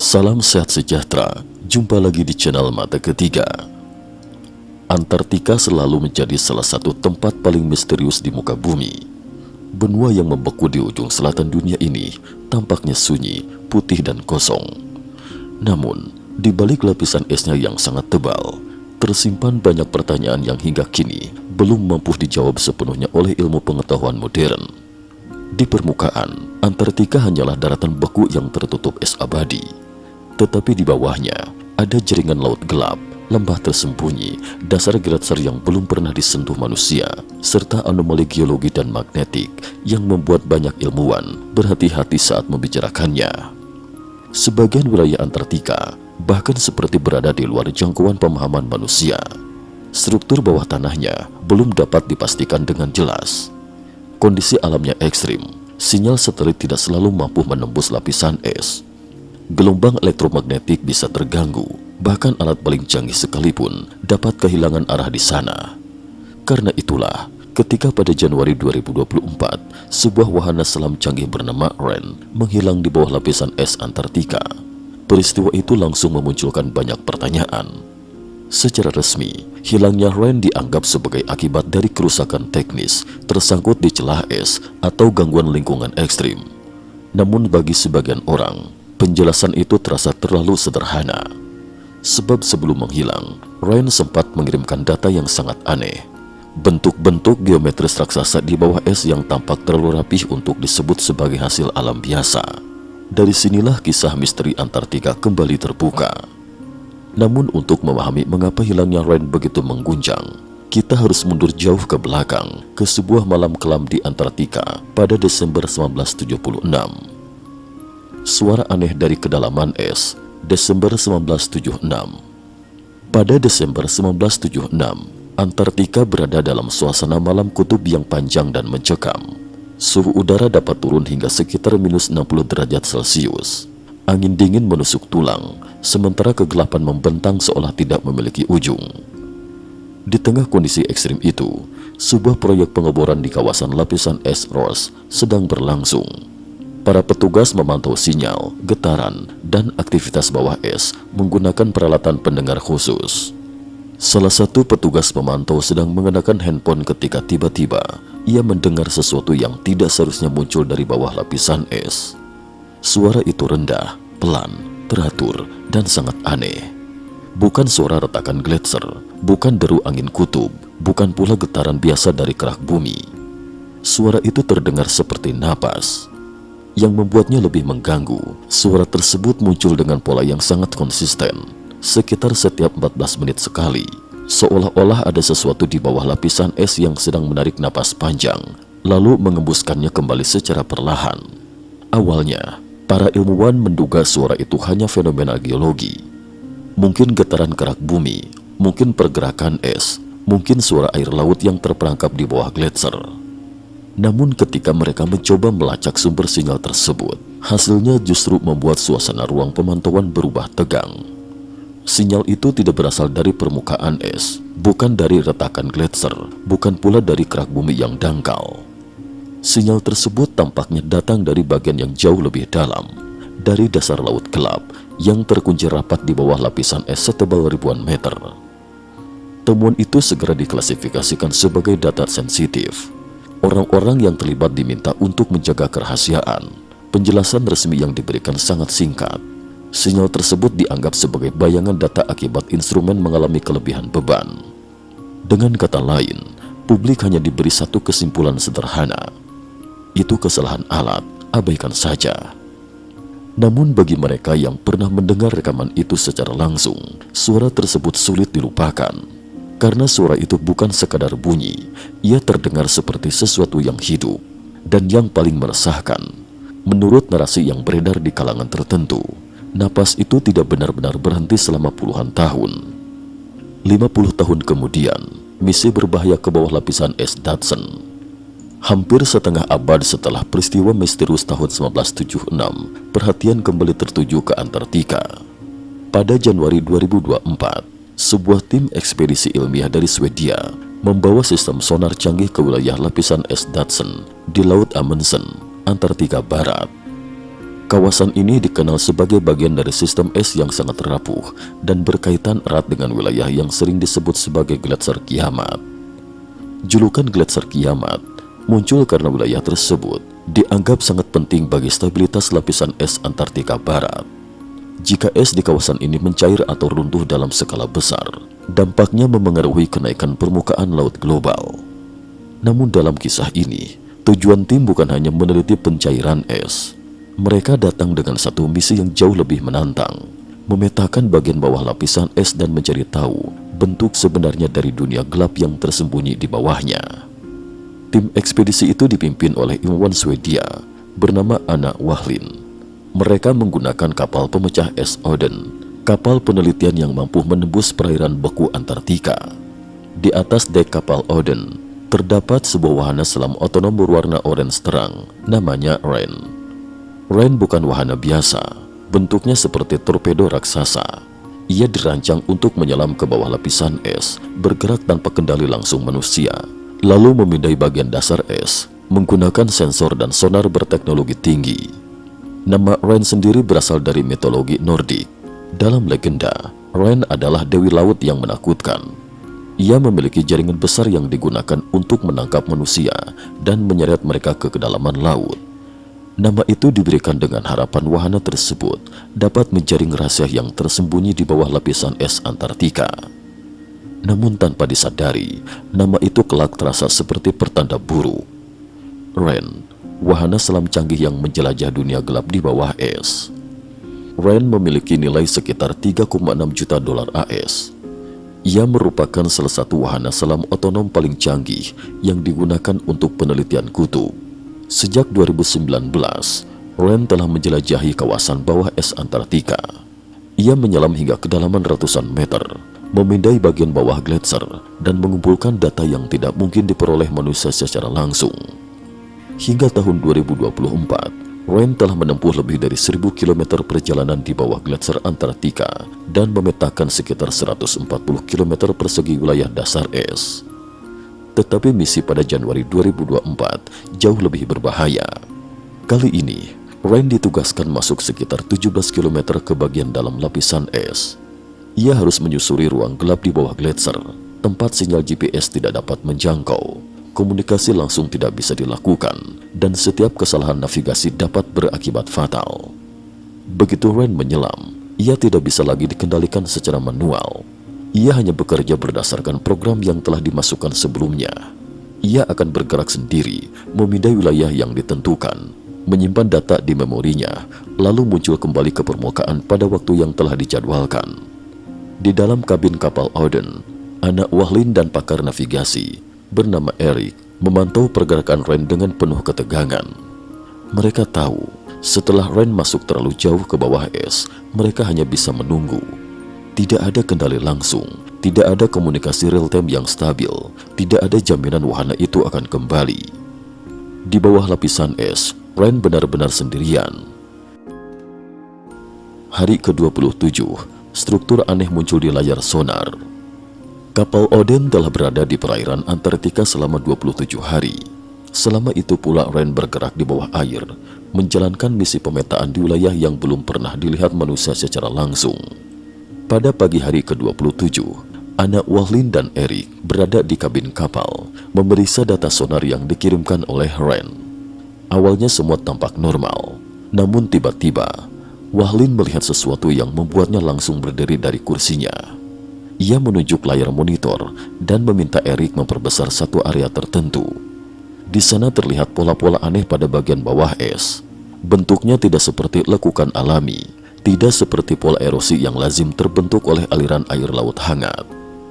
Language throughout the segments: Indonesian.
Salam sehat sejahtera, jumpa lagi di channel Mata Ketiga. Antartika selalu menjadi salah satu tempat paling misterius di muka bumi. Benua yang membeku di ujung selatan dunia ini tampaknya sunyi, putih dan kosong. Namun, di balik lapisan esnya yang sangat tebal, tersimpan banyak pertanyaan yang hingga kini belum mampu dijawab sepenuhnya oleh ilmu pengetahuan modern. Di permukaan, Antartika hanyalah daratan beku yang tertutup es abadi. Tetapi di bawahnya ada jaringan laut gelap, lembah tersembunyi, dasar gletser yang belum pernah disentuh manusia, serta anomali geologi dan magnetik yang membuat banyak ilmuwan berhati-hati saat membicarakannya. Sebagian wilayah Antartika bahkan seperti berada di luar jangkauan pemahaman manusia. Struktur bawah tanahnya belum dapat dipastikan dengan jelas. Kondisi alamnya ekstrim, sinyal satelit tidak selalu mampu menembus lapisan es. Gelombang elektromagnetik bisa terganggu, bahkan alat paling canggih sekalipun dapat kehilangan arah di sana. Karena itulah, ketika pada Januari 2024, sebuah wahana selam canggih bernama Ren menghilang di bawah lapisan es Antartika. Peristiwa itu langsung memunculkan banyak pertanyaan. Secara resmi, hilangnya Ren dianggap sebagai akibat dari kerusakan teknis tersangkut di celah es atau gangguan lingkungan ekstrim. Namun bagi sebagian orang, penjelasan itu terasa terlalu sederhana. Sebab sebelum menghilang, Ren sempat mengirimkan data yang sangat aneh. Bentuk-bentuk geometris raksasa di bawah es yang tampak terlalu rapih untuk disebut sebagai hasil alam biasa. Dari sinilah kisah misteri Antartika kembali terbuka. Namun untuk memahami mengapa hilangnya Ren begitu mengguncang, kita harus mundur jauh ke belakang, ke sebuah malam kelam di Antartika pada Desember 1976. Suara aneh dari kedalaman es, Desember 1976. Pada Desember 1976, Antartika berada dalam suasana malam kutub yang panjang dan mencekam. Suhu udara dapat turun hingga sekitar minus 60 derajat Celcius. Angin dingin menusuk tulang, sementara kegelapan membentang seolah tidak memiliki ujung. Di tengah kondisi ekstrim itu, sebuah proyek pengeboran di kawasan lapisan es Ross sedang berlangsung. Para petugas memantau sinyal, getaran, dan aktivitas bawah es menggunakan peralatan pendengar khusus. Salah satu petugas pemantau sedang mengenakan handphone ketika tiba-tiba ia mendengar sesuatu yang tidak seharusnya muncul dari bawah lapisan es. Suara itu rendah, pelan, teratur, dan sangat aneh. Bukan suara retakan gletser, bukan deru angin kutub, bukan pula getaran biasa dari kerak bumi. Suara itu terdengar seperti napas. Yang membuatnya lebih mengganggu, suara tersebut muncul dengan pola yang sangat konsisten, sekitar setiap 14 menit sekali, seolah-olah ada sesuatu di bawah lapisan es yang sedang menarik napas panjang, lalu mengembuskannya kembali secara perlahan. Awalnya, para ilmuwan menduga suara itu hanya fenomena geologi. Mungkin getaran kerak bumi, mungkin pergerakan es, mungkin suara air laut yang terperangkap di bawah gletser. Namun ketika mereka mencoba melacak sumber sinyal tersebut, hasilnya justru membuat suasana ruang pemantauan berubah tegang. Sinyal itu tidak berasal dari permukaan es, bukan dari retakan gletser, bukan pula dari kerak bumi yang dangkal. Sinyal tersebut tampaknya datang dari bagian yang jauh lebih dalam, dari dasar laut gelap yang terkunci rapat di bawah lapisan es setebal ribuan meter. Temuan itu segera diklasifikasikan sebagai data sensitif. Orang-orang yang terlibat diminta untuk menjaga kerahasiaan. Penjelasan resmi yang diberikan sangat singkat. Sinyal tersebut dianggap sebagai bayangan data akibat instrumen mengalami kelebihan beban. Dengan kata lain, publik hanya diberi satu kesimpulan sederhana. Itu kesalahan alat, abaikan saja. Namun bagi mereka yang pernah mendengar rekaman itu secara langsung, suara tersebut sulit dilupakan. Karena suara itu bukan sekadar bunyi, ia terdengar seperti sesuatu yang hidup. Dan yang paling meresahkan, menurut narasi yang beredar di kalangan tertentu, napas itu tidak benar-benar berhenti selama puluhan tahun. 50 tahun kemudian, misi berbahaya ke bawah lapisan es Dudson. Hampir setengah abad setelah peristiwa misterius tahun 1976, perhatian kembali tertuju ke Antartika. Pada Januari 2024, sebuah tim ekspedisi ilmiah dari Swedia membawa sistem sonar canggih ke wilayah lapisan es Dudson di Laut Amundsen, Antartika Barat. Kawasan ini dikenal sebagai bagian dari sistem es yang sangat rapuh dan berkaitan erat dengan wilayah yang sering disebut sebagai Gletser Kiamat. Julukan Gletser Kiamat muncul karena wilayah tersebut dianggap sangat penting bagi stabilitas lapisan es Antartika Barat. Jika es di kawasan ini mencair atau runtuh dalam skala besar, dampaknya memengaruhi kenaikan permukaan laut global. Namun dalam kisah ini, tujuan tim bukan hanya meneliti pencairan es. Mereka datang dengan satu misi yang jauh lebih menantang, memetakan bagian bawah lapisan es dan mencari tahu bentuk sebenarnya dari dunia gelap yang tersembunyi di bawahnya. Tim ekspedisi itu dipimpin oleh ilmuwan Swedia bernama Anna Wahlin. Mereka menggunakan kapal pemecah es Oden, kapal penelitian yang mampu menembus perairan beku Antartika. Di atas dek kapal Oden, terdapat sebuah wahana selam otonom berwarna orange terang, namanya Ren. Ren bukan wahana biasa, bentuknya seperti torpedo raksasa. Ia dirancang untuk menyelam ke bawah lapisan es, bergerak tanpa kendali langsung manusia, lalu memindai bagian dasar es, menggunakan sensor dan sonar berteknologi tinggi. Nama Ren sendiri berasal dari mitologi Nordik. Dalam legenda, Ren adalah dewi laut yang menakutkan. Ia memiliki jaringan besar yang digunakan untuk menangkap manusia dan menyeret mereka ke kedalaman laut. Nama itu diberikan dengan harapan wahana tersebut dapat menjaring rahasia yang tersembunyi di bawah lapisan es Antartika. Namun tanpa disadari, nama itu kelak terasa seperti pertanda buruk. Ren, wahana selam canggih yang menjelajah dunia gelap di bawah es. Ren memiliki nilai sekitar 3,6 juta dolar AS. Ia merupakan salah satu wahana selam otonom paling canggih yang digunakan untuk penelitian kutub. Sejak 2019, Ren telah menjelajahi kawasan bawah es Antartika. Ia menyelam hingga kedalaman ratusan meter, memindai bagian bawah gletser, dan mengumpulkan data yang tidak mungkin diperoleh manusia secara langsung. Hingga tahun 2024, Ren telah menempuh lebih dari 1000 km perjalanan di bawah gletser Antartika dan memetakan sekitar 140 km persegi wilayah dasar es. Tetapi misi pada Januari 2024 jauh lebih berbahaya. Kali ini, Ren ditugaskan masuk sekitar 17 km ke bagian dalam lapisan es. Ia harus menyusuri ruang gelap di bawah gletser, tempat sinyal GPS tidak dapat menjangkau. Komunikasi langsung tidak bisa dilakukan, dan setiap kesalahan navigasi dapat berakibat fatal. Begitu Ren menyelam, ia tidak bisa lagi dikendalikan secara manual. Ia hanya bekerja berdasarkan program yang telah dimasukkan sebelumnya. Ia akan bergerak sendiri, memindai wilayah yang ditentukan, menyimpan data di memorinya, lalu muncul kembali ke permukaan pada waktu yang telah dijadwalkan. Di dalam kabin kapal Oden, Anna Wahlin dan pakar navigasi bernama Eric memantau pergerakan Ren dengan penuh ketegangan. Mereka tahu, setelah Ren masuk terlalu jauh ke bawah es, mereka hanya bisa menunggu. Tidak ada kendali langsung, tidak ada komunikasi real-time yang stabil, tidak ada jaminan wahana itu akan kembali. Di bawah lapisan es, Ren benar-benar sendirian. Hari ke-27, struktur aneh muncul di layar sonar. Kapal Oden telah berada di perairan Antartika selama 27 hari. Selama itu pula Ren bergerak di bawah air, menjalankan misi pemetaan di wilayah yang belum pernah dilihat manusia secara langsung. Pada pagi hari ke-27, Anna Wahlin dan Eric berada di kabin kapal, memeriksa data sonar yang dikirimkan oleh Ren. Awalnya semua tampak normal, namun tiba-tiba, Wahlin melihat sesuatu yang membuatnya langsung berdiri dari kursinya. Ia menunjuk layar monitor dan meminta Eric memperbesar satu area tertentu. Di sana terlihat pola-pola aneh pada bagian bawah es. Bentuknya tidak seperti lekukan alami, tidak seperti pola erosi yang lazim terbentuk oleh aliran air laut hangat.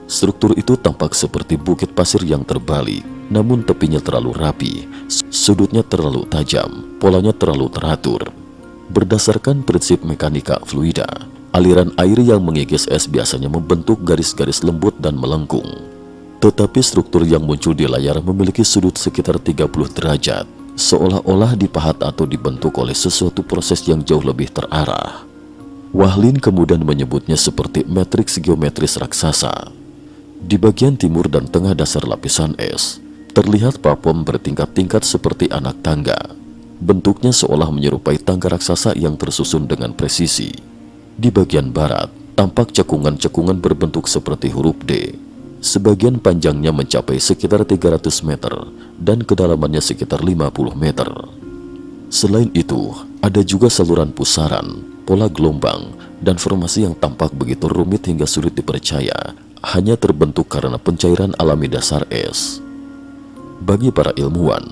Struktur itu tampak seperti bukit pasir yang terbalik, namun tepinya terlalu rapi, sudutnya terlalu tajam, polanya terlalu teratur. Berdasarkan prinsip mekanika fluida, aliran air yang mengikis es biasanya membentuk garis-garis lembut dan melengkung. Tetapi struktur yang muncul di layar memiliki sudut sekitar 30 derajat, seolah-olah dipahat atau dibentuk oleh sesuatu proses yang jauh lebih terarah. Wahlin kemudian menyebutnya seperti matriks geometris raksasa. Di bagian timur dan tengah dasar lapisan es, terlihat platform bertingkat-tingkat seperti anak tangga. Bentuknya seolah menyerupai tangga raksasa yang tersusun dengan presisi. Di bagian barat, tampak cekungan-cekungan berbentuk seperti huruf D. Sebagian panjangnya mencapai sekitar 300 meter dan kedalamannya sekitar 50 meter. Selain itu, ada juga saluran pusaran, pola gelombang, dan formasi yang tampak begitu rumit hingga sulit dipercaya hanya terbentuk karena pencairan alami dasar es. Bagi para ilmuwan,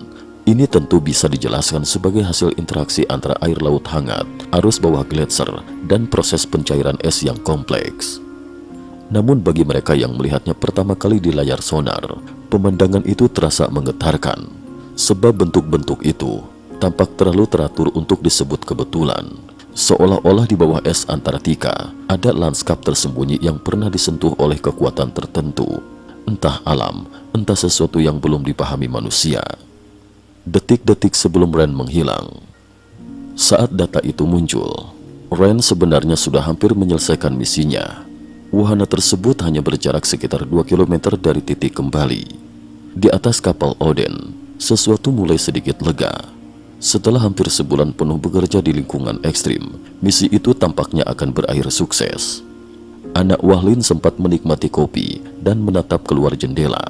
ini tentu bisa dijelaskan sebagai hasil interaksi antara air laut hangat, arus bawah gletser, dan proses pencairan es yang kompleks. Namun bagi mereka yang melihatnya pertama kali di layar sonar, pemandangan itu terasa menggetarkan, sebab bentuk-bentuk itu tampak terlalu teratur untuk disebut kebetulan. Seolah-olah di bawah es Antartika ada lanskap tersembunyi yang pernah disentuh oleh kekuatan tertentu, entah alam, entah sesuatu yang belum dipahami manusia. Detik-detik sebelum Ren menghilang, saat data itu muncul, Ren sebenarnya sudah hampir menyelesaikan misinya. Wahana tersebut hanya berjarak sekitar 2 km dari titik kembali. Di atas kapal Oden, sesuatu mulai sedikit lega. Setelah hampir sebulan penuh bekerja di lingkungan ekstrim, misi itu tampaknya akan berakhir sukses. Anak Wahlin sempat menikmati kopi dan menatap keluar jendela.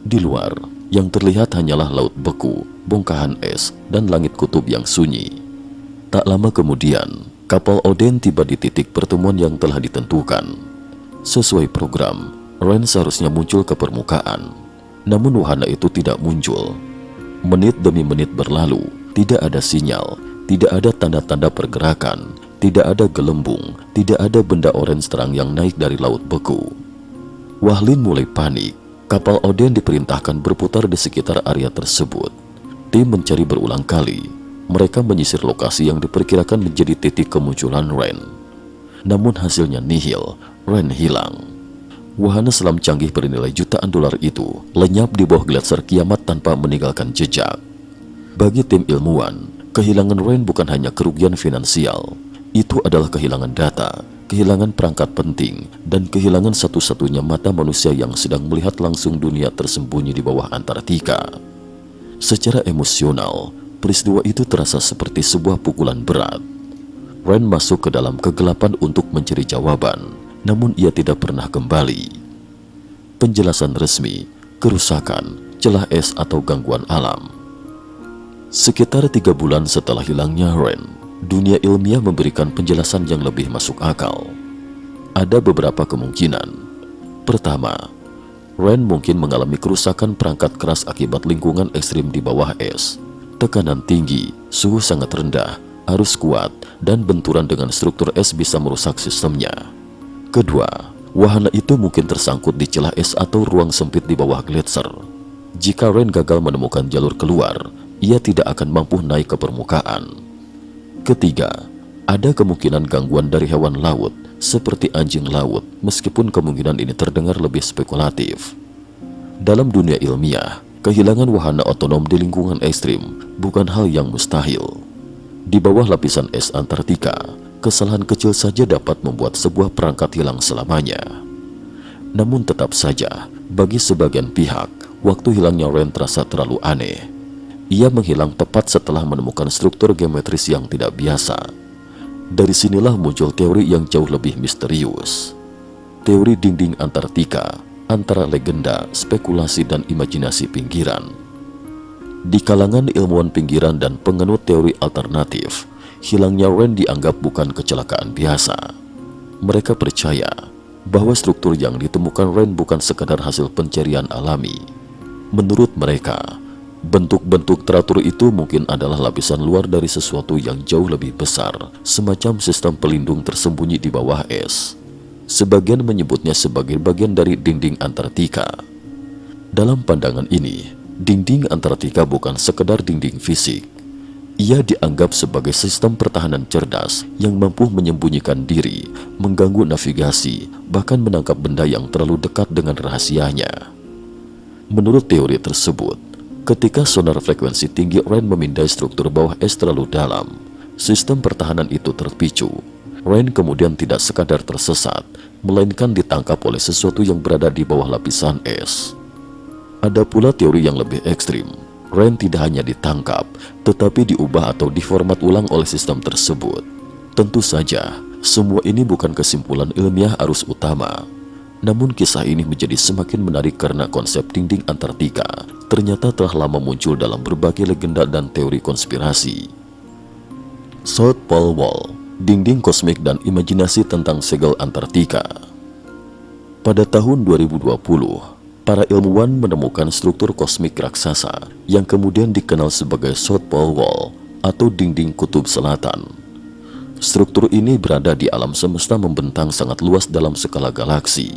Di luar, yang terlihat hanyalah laut beku, bongkahan es, dan langit kutub yang sunyi. Tak lama kemudian, kapal Oden tiba di titik pertemuan yang telah ditentukan. Sesuai program, Ren seharusnya muncul ke permukaan. Namun wahana itu tidak muncul. Menit demi menit berlalu, tidak ada sinyal, tidak ada tanda-tanda pergerakan, tidak ada gelembung, tidak ada benda orange terang yang naik dari laut beku. Wahlin mulai panik. Kapal Oden diperintahkan berputar di sekitar area tersebut. Tim mencari berulang kali. Mereka menyisir lokasi yang diperkirakan menjadi titik kemunculan Ren. Namun hasilnya nihil, Ren hilang. Wahana selam canggih bernilai jutaan dolar itu lenyap di bawah gletser kiamat tanpa meninggalkan jejak. Bagi tim ilmuwan, kehilangan Ren bukan hanya kerugian finansial. Itu adalah kehilangan data, kehilangan perangkat penting, dan kehilangan satu-satunya mata manusia yang sedang melihat langsung dunia tersembunyi di bawah Antartika. Secara emosional, peristiwa itu terasa seperti sebuah pukulan berat. Ren masuk ke dalam kegelapan untuk mencari jawaban, namun ia tidak pernah kembali. Penjelasan resmi, kerusakan, celah es atau gangguan alam. Sekitar 3 bulan setelah hilangnya Ren, dunia ilmiah memberikan penjelasan yang lebih masuk akal. Ada beberapa kemungkinan. Pertama, Ren mungkin mengalami kerusakan perangkat keras akibat lingkungan ekstrim di bawah es. Tekanan tinggi, suhu sangat rendah, arus kuat, dan benturan dengan struktur es bisa merusak sistemnya. Kedua, wahana itu mungkin tersangkut di celah es atau ruang sempit di bawah gletser. Jika Ren gagal menemukan jalur keluar, ia tidak akan mampu naik ke permukaan. Ketiga, ada kemungkinan gangguan dari hewan laut seperti anjing laut, meskipun kemungkinan ini terdengar lebih spekulatif. Dalam dunia ilmiah, kehilangan wahana otonom di lingkungan ekstrim bukan hal yang mustahil. Di bawah lapisan es Antartika, kesalahan kecil saja dapat membuat sebuah perangkat hilang selamanya. Namun tetap saja, bagi sebagian pihak, waktu hilangnya Ren terasa terlalu aneh. Ia menghilang tepat setelah menemukan struktur geometris yang tidak biasa. Dari sinilah muncul teori yang jauh lebih misterius. Teori dinding Antartika, antara legenda, spekulasi, dan imajinasi pinggiran. Di kalangan ilmuwan pinggiran dan penganut teori alternatif, hilangnya Ren dianggap bukan kecelakaan biasa. Mereka percaya bahwa struktur yang ditemukan Ren bukan sekadar hasil pencarian alami. Menurut mereka, bentuk-bentuk teratur itu mungkin adalah lapisan luar dari sesuatu yang jauh lebih besar, semacam sistem pelindung tersembunyi di bawah es. Sebagian menyebutnya sebagai bagian dari dinding Antartika. Dalam pandangan ini, dinding Antartika bukan sekedar dinding fisik. Ia dianggap sebagai sistem pertahanan cerdas yang mampu menyembunyikan diri, mengganggu navigasi, bahkan menangkap benda yang terlalu dekat dengan rahasianya. Menurut teori tersebut, ketika sonar frekuensi tinggi Ren memindai struktur bawah es terlalu dalam, sistem pertahanan itu terpicu. Ren kemudian tidak sekadar tersesat, melainkan ditangkap oleh sesuatu yang berada di bawah lapisan es. Ada pula teori yang lebih ekstrim. Rand tidak hanya ditangkap, tetapi diubah atau diformat ulang oleh sistem tersebut. Tentu saja, semua ini bukan kesimpulan ilmiah arus utama. Namun kisah ini menjadi semakin menarik karena konsep dinding Antartika ternyata telah lama muncul dalam berbagai legenda dan teori konspirasi. South Pole Wall, dinding kosmik dan imajinasi tentang segel Antartika. Pada tahun 2020, para ilmuwan menemukan struktur kosmik raksasa yang kemudian dikenal sebagai South Pole Wall atau dinding kutub selatan. Struktur ini berada di alam semesta membentang sangat luas dalam skala galaksi.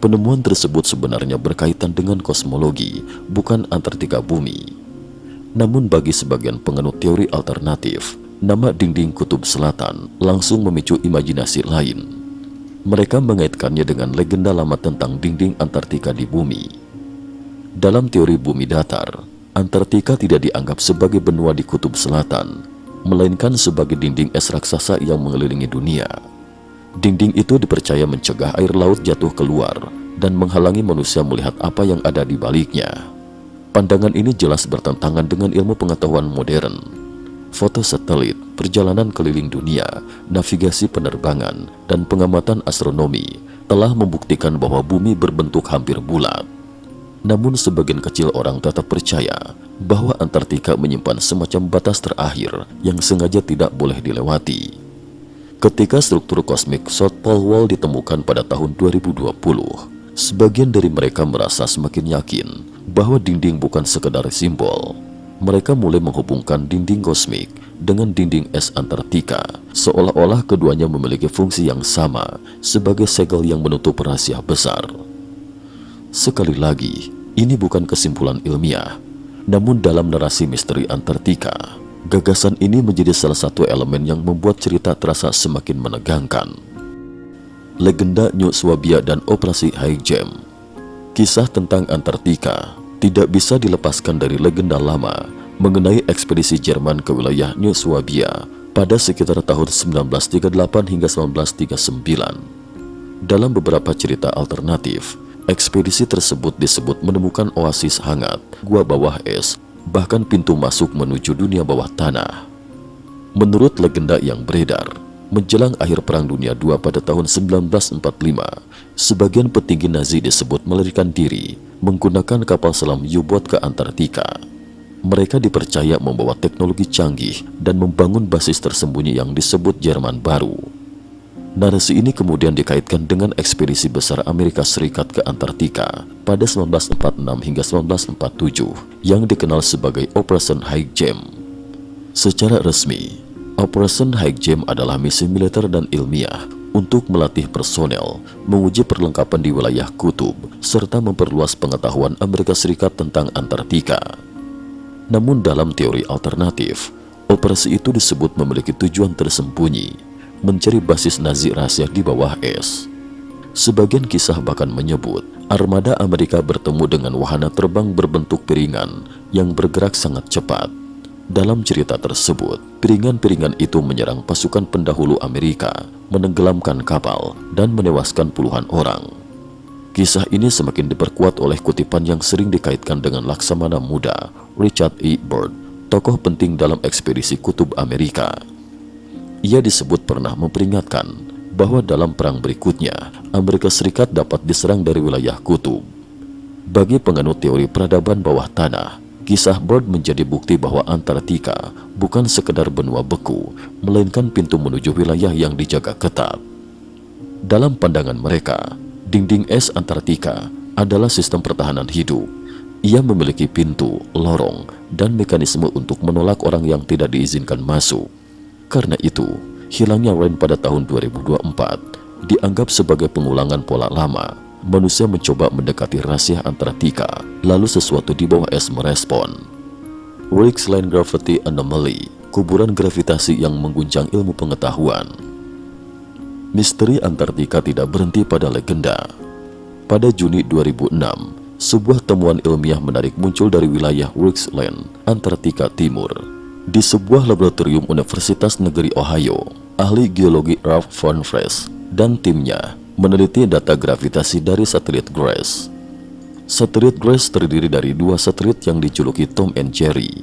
Penemuan tersebut sebenarnya berkaitan dengan kosmologi, bukan Antartika bumi. Namun bagi sebagian penganut teori alternatif, nama dinding kutub selatan langsung memicu imajinasi lain. Mereka mengaitkannya dengan legenda lama tentang dinding Antartika di bumi. Dalam teori bumi datar, Antartika tidak dianggap sebagai benua di kutub selatan, melainkan sebagai dinding es raksasa yang mengelilingi dunia. Dinding itu dipercaya mencegah air laut jatuh keluar dan menghalangi manusia melihat apa yang ada di baliknya. Pandangan ini jelas bertentangan dengan ilmu pengetahuan modern. Foto satelit, perjalanan keliling dunia, navigasi penerbangan, dan pengamatan astronomi telah membuktikan bahwa bumi berbentuk hampir bulat. Namun sebagian kecil orang tetap percaya bahwa Antartika menyimpan semacam batas terakhir yang sengaja tidak boleh dilewati. Ketika struktur kosmik South Pole Wall ditemukan pada tahun 2020, sebagian dari mereka merasa semakin yakin bahwa dinding bukan sekedar simbol. Mereka mulai menghubungkan dinding kosmik dengan dinding es Antartika, seolah-olah keduanya memiliki fungsi yang sama sebagai segel yang menutup rahasia besar. Sekali lagi, ini bukan kesimpulan ilmiah, namun dalam narasi misteri Antartika, gagasan ini menjadi salah satu elemen yang membuat cerita terasa semakin menegangkan. Legenda New Swabia dan Operasi High Jam. Kisah tentang Antartika tidak bisa dilepaskan dari legenda lama mengenai ekspedisi Jerman ke wilayah New Swabia pada sekitar tahun 1938 hingga 1939. Dalam beberapa cerita alternatif, ekspedisi tersebut disebut menemukan oasis hangat, gua bawah es, bahkan pintu masuk menuju dunia bawah tanah. Menurut legenda yang beredar, menjelang akhir Perang Dunia II pada tahun 1945, sebagian petinggi Nazi disebut melarikan diri menggunakan kapal selam U-boat ke Antartika. Mereka dipercaya membawa teknologi canggih dan membangun basis tersembunyi yang disebut Jerman Baru. Narasi ini kemudian dikaitkan dengan ekspedisi besar Amerika Serikat ke Antartika pada 1946 hingga 1947 yang dikenal sebagai Operation High Jam. Secara resmi, Operation High Jam adalah misi militer dan ilmiah untuk melatih personel, menguji perlengkapan di wilayah kutub, serta memperluas pengetahuan Amerika Serikat tentang Antartika. Namun dalam teori alternatif, operasi itu disebut memiliki tujuan tersembunyi, mencari basis Nazi rahasia di bawah es. Sebagian kisah bahkan menyebut armada Amerika bertemu dengan wahana terbang berbentuk piringan yang bergerak sangat cepat. Dalam cerita tersebut, piringan-piringan itu menyerang pasukan pendahulu Amerika, menenggelamkan kapal, dan menewaskan puluhan orang. Kisah ini semakin diperkuat oleh kutipan yang sering dikaitkan dengan Laksamana Muda, Richard E. Byrd, tokoh penting dalam ekspedisi kutub Amerika. Ia disebut pernah memperingatkan bahwa dalam perang berikutnya, Amerika Serikat dapat diserang dari wilayah kutub. Bagi penganut teori peradaban bawah tanah, kisah Byrd menjadi bukti bahwa Antartika bukan sekedar benua beku, melainkan pintu menuju wilayah yang dijaga ketat. Dalam pandangan mereka, dinding es Antartika adalah sistem pertahanan hidup. Ia memiliki pintu, lorong, dan mekanisme untuk menolak orang yang tidak diizinkan masuk. Karena itu, hilangnya Rand pada tahun 2024 dianggap sebagai pengulangan pola lama. Manusia mencoba mendekati rahasia Antartika, lalu sesuatu di bawah es merespon. Rixline Gravity Anomaly, kuburan gravitasi yang mengguncang ilmu pengetahuan. Misteri Antartika tidak berhenti pada legenda. Pada Juni 2006, sebuah temuan ilmiah menarik muncul dari wilayah Rixline, Antartika Timur. Di sebuah laboratorium Universitas Negeri Ohio, ahli geologi Ralph Von Fresh dan timnya meneliti data gravitasi dari satelit GRASS. Satelit GRACE terdiri dari dua satelit yang dijuluki Tom and Jerry.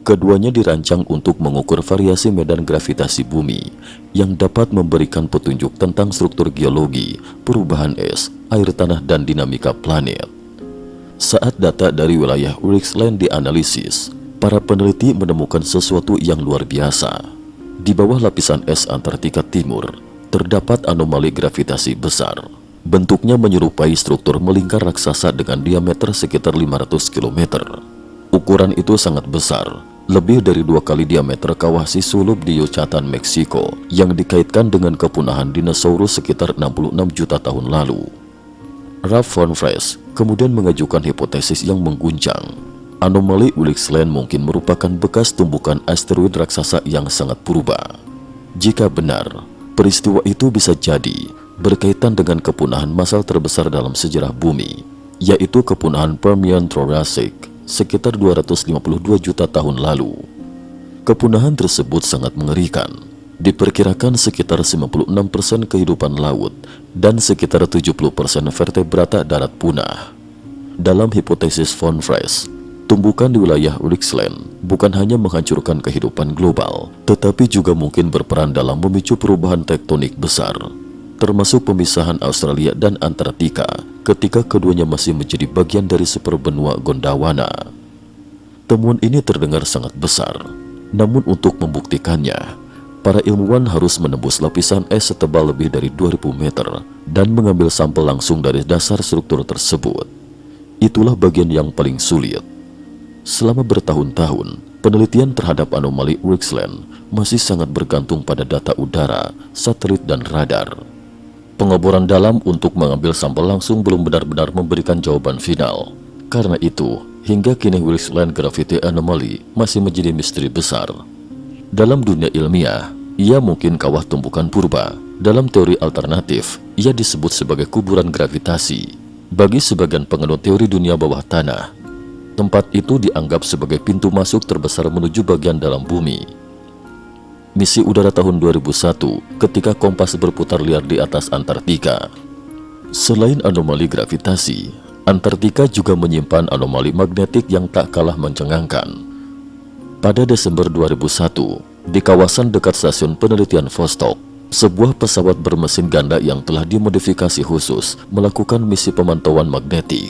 Keduanya dirancang untuk mengukur variasi medan gravitasi bumi yang dapat memberikan petunjuk tentang struktur geologi, perubahan es, air tanah, dan dinamika planet. Saat data dari wilayah Ulrichsland dianalisis, para peneliti menemukan sesuatu yang luar biasa. Di bawah lapisan es Antartika Timur, terdapat anomali gravitasi besar. Bentuknya menyerupai struktur melingkar raksasa dengan diameter sekitar 500 km. Ukuran itu sangat besar, lebih dari 2 kali diameter kawah Chicxulub di Yucatan, Meksiko, yang dikaitkan dengan kepunahan dinosaurus sekitar 66 juta tahun lalu. Ralph von Fresch kemudian mengajukan hipotesis yang mengguncang. Anomali Ulrichsland mungkin merupakan bekas tumbukan asteroid raksasa yang sangat purba. Jika benar, peristiwa itu bisa jadi berkaitan dengan kepunahan massal terbesar dalam sejarah bumi, yaitu kepunahan Permian-Triassic sekitar 252 juta tahun lalu. Kepunahan tersebut sangat mengerikan. Diperkirakan sekitar 96% kehidupan laut dan sekitar 70% vertebrata darat punah. Dalam hipotesis von Fresch, tumbukan di wilayah Ulrichsland bukan hanya menghancurkan kehidupan global, tetapi juga mungkin berperan dalam memicu perubahan tektonik besar, termasuk pemisahan Australia dan Antartika ketika keduanya masih menjadi bagian dari superbenua Gondwana. Temuan ini terdengar sangat besar, namun untuk membuktikannya, para ilmuwan harus menembus lapisan es setebal lebih dari 2000 meter dan mengambil sampel langsung dari dasar struktur tersebut. Itulah bagian yang paling sulit. Selama bertahun-tahun, penelitian terhadap anomali Ulrichsland masih sangat bergantung pada data udara, satelit, dan radar. Pengeboran dalam untuk mengambil sampel langsung belum benar-benar memberikan jawaban final. Karena itu, hingga kini Ulrichsland Gravity Anomaly masih menjadi misteri besar. Dalam dunia ilmiah, ia mungkin kawah tumbukan purba. Dalam teori alternatif, ia disebut sebagai kuburan gravitasi. Bagi sebagian penganut teori dunia bawah tanah, tempat itu dianggap sebagai pintu masuk terbesar menuju bagian dalam bumi. Misi udara tahun 2001 ketika kompas berputar liar di atas Antartika. Selain anomali gravitasi, Antartika juga menyimpan anomali magnetik yang tak kalah mencengangkan. Pada Desember 2001, di kawasan dekat stasiun penelitian Vostok, sebuah pesawat bermesin ganda yang telah dimodifikasi khusus melakukan misi pemantauan magnetik.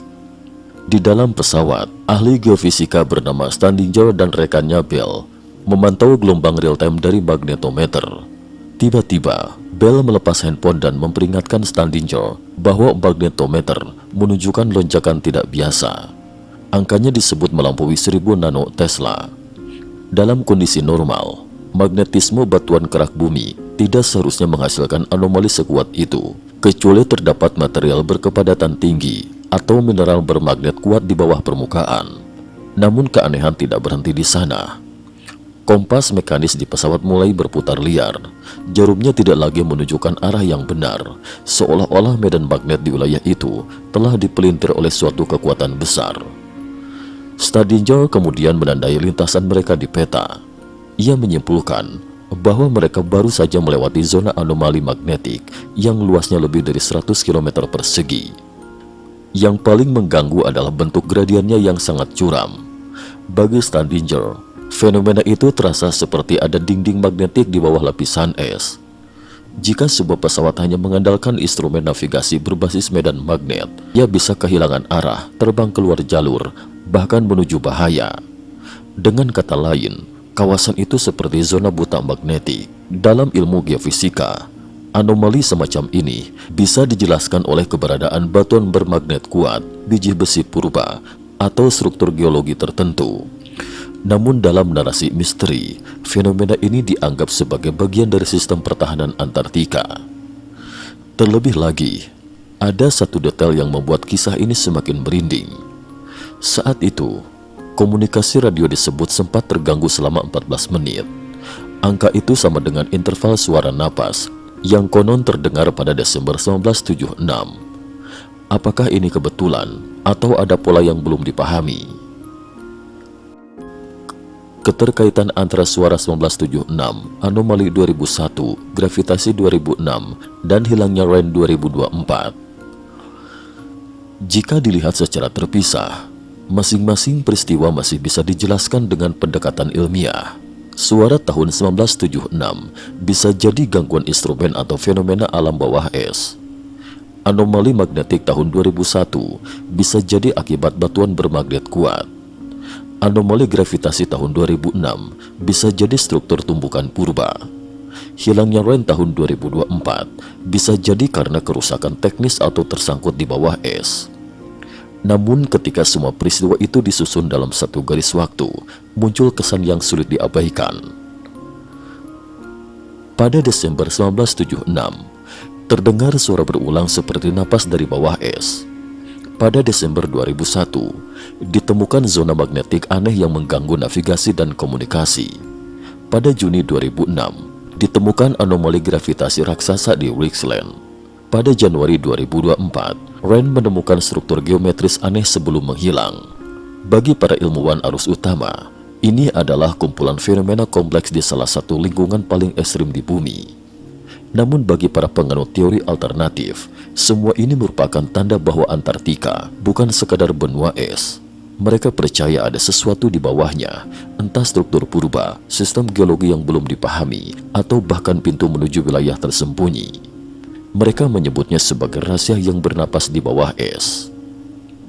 Di dalam pesawat, ahli geofisika bernama Standinger dan rekannya Bell memantau gelombang real-time dari magnetometer. Tiba-tiba, Bell melepas handphone dan memperingatkan Standinger bahwa magnetometer menunjukkan lonjakan tidak biasa. Angkanya disebut melampaui 1000 nano Tesla. Dalam kondisi normal, magnetisme batuan kerak bumi tidak seharusnya menghasilkan anomali sekuat itu, kecuali terdapat material berkepadatan tinggi atau mineral bermagnet kuat di bawah permukaan. Namun keanehan tidak berhenti di sana. Kompas mekanis di pesawat mulai berputar liar. Jarumnya tidak lagi menunjukkan arah yang benar, seolah-olah medan magnet di wilayah itu telah dipelintir oleh suatu kekuatan besar. Stadinger kemudian menandai lintasan mereka di peta. Ia menyimpulkan bahwa mereka baru saja melewati zona anomali magnetik yang luasnya lebih dari 100 km persegi. Yang paling mengganggu adalah bentuk gradiennya yang sangat curam. Bagi Standinger, fenomena itu terasa seperti ada dinding magnetik di bawah lapisan es. Jika sebuah pesawat hanya mengandalkan instrumen navigasi berbasis medan magnet, ia bisa kehilangan arah, terbang keluar jalur, bahkan menuju bahaya. Dengan kata lain, kawasan itu seperti zona buta magnetik. Dalam ilmu geofisika, anomali semacam ini bisa dijelaskan oleh keberadaan batuan bermagnet kuat, biji besi purba, atau struktur geologi tertentu. Namun dalam narasi misteri, fenomena ini dianggap sebagai bagian dari sistem pertahanan Antartika. Terlebih lagi, ada satu detail yang membuat kisah ini semakin merinding. Saat itu, komunikasi radio disebut sempat terganggu selama 14 menit. Angka itu sama dengan interval suara napas yang konon terdengar pada Desember 1976. Apakah ini kebetulan atau ada pola yang belum dipahami? Keterkaitan antara suara 1976, anomali 2001, gravitasi 2006, dan hilangnya Rain 2024. Jika dilihat secara terpisah, masing-masing peristiwa masih bisa dijelaskan dengan pendekatan ilmiah. Suara tahun 1976 bisa jadi gangguan instrumen atau fenomena alam bawah es. Anomali magnetik tahun 2001 bisa jadi akibat batuan bermagnet kuat. Anomali gravitasi tahun 2006 bisa jadi struktur tumbukan purba. Hilangnya REN tahun 2024 bisa jadi karena kerusakan teknis atau tersangkut di bawah es. Namun ketika semua peristiwa itu disusun dalam satu garis waktu, muncul kesan yang sulit diabaikan. Pada Desember 1976, terdengar suara berulang seperti napas dari bawah es. Pada Desember 2001, ditemukan zona magnetik aneh yang mengganggu navigasi dan komunikasi. Pada Juni 2006, ditemukan anomali gravitasi raksasa di Wixland. Pada Januari 2024, REN menemukan struktur geometris aneh sebelum menghilang. Bagi para ilmuwan arus utama, ini adalah kumpulan fenomena kompleks di salah satu lingkungan paling ekstrim di bumi. Namun bagi para penganut teori alternatif, semua ini merupakan tanda bahwa Antartika bukan sekadar benua es. Mereka percaya ada sesuatu di bawahnya, entah struktur purba, sistem geologi yang belum dipahami, atau bahkan pintu menuju wilayah tersembunyi. Mereka menyebutnya sebagai rahasia yang bernapas di bawah es.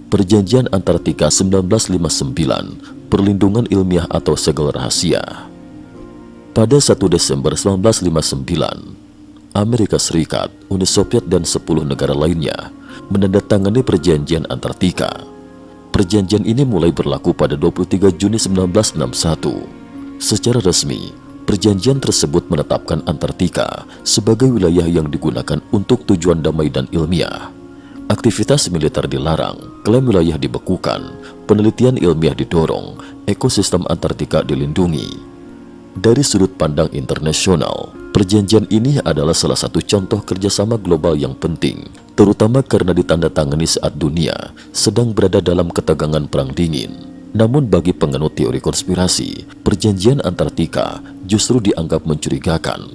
Perjanjian Antartika 1959, perlindungan ilmiah atau segel rahasia. Pada 1 Desember 1959, Amerika Serikat, Uni Soviet dan 10 negara lainnya menandatangani Perjanjian Antartika. Perjanjian ini mulai berlaku pada 23 Juni 1961. Secara resmi, perjanjian tersebut menetapkan Antartika sebagai wilayah yang digunakan untuk tujuan damai dan ilmiah. Aktivitas militer dilarang, klaim wilayah dibekukan, penelitian ilmiah didorong, ekosistem Antartika dilindungi. Dari sudut pandang internasional, perjanjian ini adalah salah satu contoh kerjasama global yang penting, terutama karena ditandatangani saat dunia sedang berada dalam ketegangan perang dingin. Namun bagi penganut teori konspirasi, perjanjian Antartika justru dianggap mencurigakan.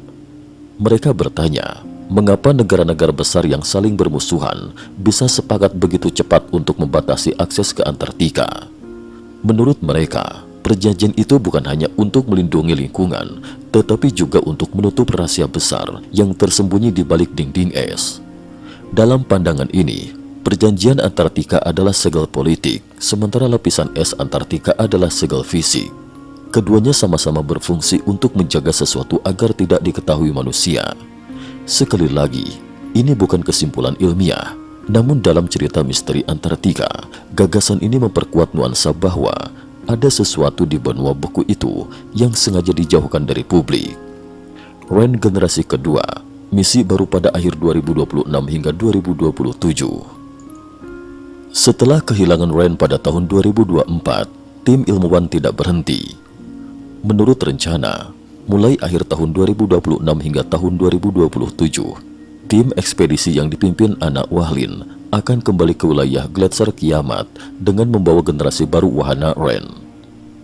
Mereka bertanya, mengapa negara-negara besar yang saling bermusuhan bisa sepakat begitu cepat untuk membatasi akses ke Antartika? Menurut mereka, perjanjian itu bukan hanya untuk melindungi lingkungan, tetapi juga untuk menutup rahasia besar yang tersembunyi di balik dinding es. Dalam pandangan ini, perjanjian Antartika adalah segel politik, sementara lapisan es Antartika adalah segel fisik. Keduanya sama-sama berfungsi untuk menjaga sesuatu agar tidak diketahui manusia. Sekali lagi, ini bukan kesimpulan ilmiah, namun dalam cerita misteri Antartika, gagasan ini memperkuat nuansa bahwa ada sesuatu di benua beku itu yang sengaja dijauhkan dari publik. REN generasi kedua, misi baru pada akhir 2026 hingga 2027. Setelah kehilangan REN pada tahun 2024, tim ilmuwan tidak berhenti. Menurut rencana, mulai akhir tahun 2026 hingga tahun 2027, tim ekspedisi yang dipimpin anak Wahlin akan kembali ke wilayah Gletser Kiamat dengan membawa generasi baru wahana REN.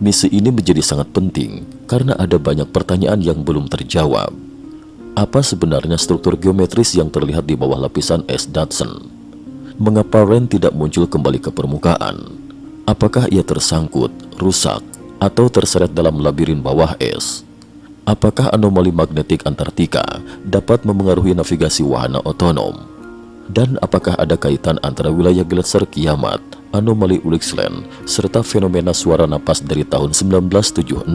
Misi ini menjadi sangat penting karena ada banyak pertanyaan yang belum terjawab. Apa sebenarnya struktur geometris yang terlihat di bawah lapisan es Dodson? Mengapa REN tidak muncul kembali ke permukaan? Apakah ia tersangkut, rusak, atau terseret dalam labirin bawah es? Apakah anomali magnetik Antartika dapat memengaruhi navigasi wahana otonom? Dan apakah ada kaitan antara wilayah Gletser Kiamat, anomali Wixland, serta fenomena suara napas dari tahun 1976?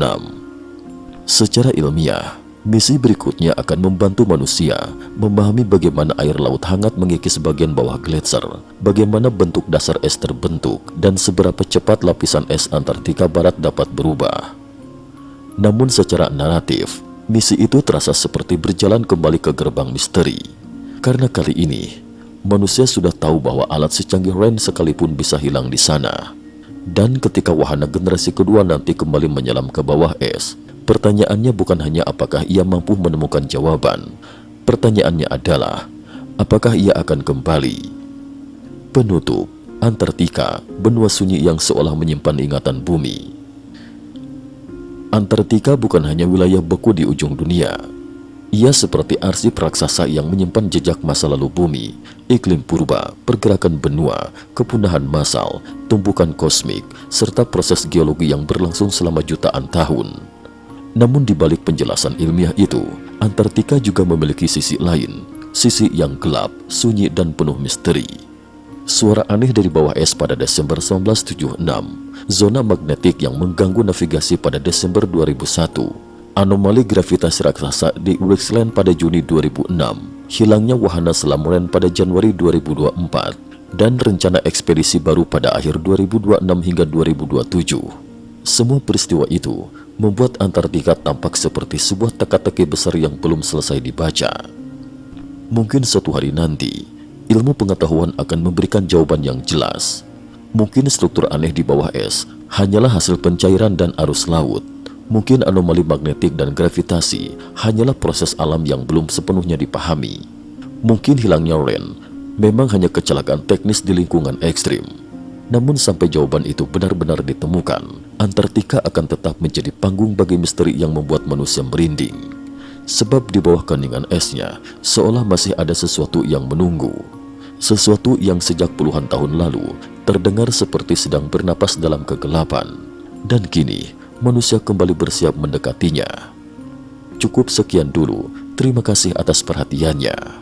Secara ilmiah, misi berikutnya akan membantu manusia memahami bagaimana air laut hangat mengikis bagian bawah gletser, bagaimana bentuk dasar es terbentuk, dan seberapa cepat lapisan es Antartika Barat dapat berubah. Namun secara naratif, misi itu terasa seperti berjalan kembali ke gerbang misteri. Karena kali ini, manusia sudah tahu bahwa alat secanggih REN sekalipun bisa hilang di sana. Dan ketika wahana generasi kedua nanti kembali menyelam ke bawah es, pertanyaannya bukan hanya apakah ia mampu menemukan jawaban. Pertanyaannya adalah, apakah ia akan kembali? Penutup, Antartika, benua sunyi yang seolah menyimpan ingatan bumi. Antartika bukan hanya wilayah beku di ujung dunia. Ia seperti arsip raksasa yang menyimpan jejak masa lalu bumi, iklim purba, pergerakan benua, kepunahan massal, tumbukan kosmik, serta proses geologi yang berlangsung selama jutaan tahun. Namun di balik penjelasan ilmiah itu, Antartika juga memiliki sisi lain, sisi yang gelap, sunyi dan penuh misteri. Suara aneh dari bawah es pada Desember 1976, zona magnetik yang mengganggu navigasi pada Desember 2001, anomali gravitasi raksasa di Wixland pada Juni 2006, hilangnya wahana selam Ren pada Januari 2024, dan rencana ekspedisi baru pada akhir 2026 hingga 2027. Semua peristiwa itu membuat Antartika tampak seperti sebuah teka-teki besar yang belum selesai dibaca. Mungkin suatu hari nanti, ilmu pengetahuan akan memberikan jawaban yang jelas. Mungkin struktur aneh di bawah es hanyalah hasil pencairan dan arus laut. Mungkin anomali magnetik dan gravitasi hanyalah proses alam yang belum sepenuhnya dipahami. Mungkin hilangnya Ren memang hanya kecelakaan teknis di lingkungan ekstrim. Namun sampai jawaban itu benar-benar ditemukan, Antartika akan tetap menjadi panggung bagi misteri yang membuat manusia merinding. Sebab di bawah kandungan esnya seolah masih ada sesuatu yang menunggu. Sesuatu yang sejak puluhan tahun lalu terdengar seperti sedang bernapas dalam kegelapan. Dan kini manusia kembali bersiap mendekatinya. Cukup sekian dulu, terima kasih atas perhatiannya.